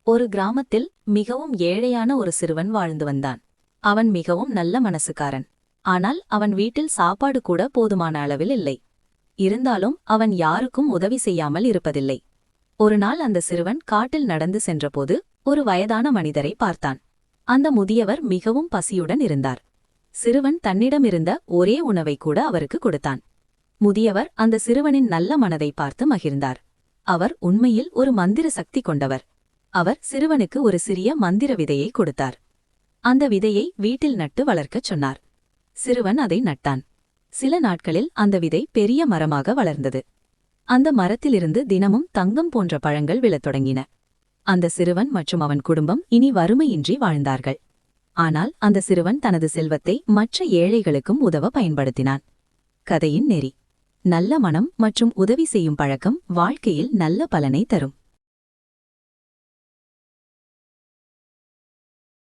ஒரு கிராமத்தில் மிகவும் ஏழையான ஒரு சிறுவன் வாழ்ந்து வந்தான். அவன் மிகவும் நல்ல மனசுக்காரன். ஆனால் அவன் வீட்டில் சாப்பாடு கூட போதுமான அளவில் இல்லை. இருந்தாலும் அவன் யாருக்கும் உதவி செய்யாமல் இருப்பதில்லை. ஒரு நாள் அந்த சிறுவன் காட்டில் நடந்து சென்றபோது ஒரு வயதான மனிதரை பார்த்தான். அந்த முதியவர் மிகவும் பசியுடன் இருந்தார். சிறுவன் தன்னிடமிருந்த ஒரே உணவை கூட அவருக்கு கொடுத்தான். முதியவர் அந்த சிறுவனின் நல்ல மனதை பார்த்து மகிழ்ந்தார். அவர் உண்மையில் ஒரு மந்திர சக்தி கொண்டவர். அவர் சிறுவனுக்கு ஒரு சிறிய மந்திர விதையை கொடுத்தார். அந்த விதையை வீட்டில் நட்டு வளர்க்கச் சொன்னார். சிறுவன் அதை நட்டான். சில நாட்களில் அந்த விதை பெரிய மரமாக வளர்ந்தது. அந்த மரத்திலிருந்து தினமும் தங்கம் போன்ற பழங்கள் விழத் தொடங்கின. அந்த சிறுவன் மற்றும் அவன் குடும்பம் இனி வறுமையின்றி வாழ்ந்தார்கள். ஆனால் அந்த சிறுவன் தனது செல்வத்தை மற்ற ஏழைகளுக்கும் உதவ பயன்படுத்தினான். கதையின் நெறி: நல்ல மனம் மற்றும் உதவி செய்யும் பழக்கம் வாழ்க்கையில் நல்ல பலனை தரும்.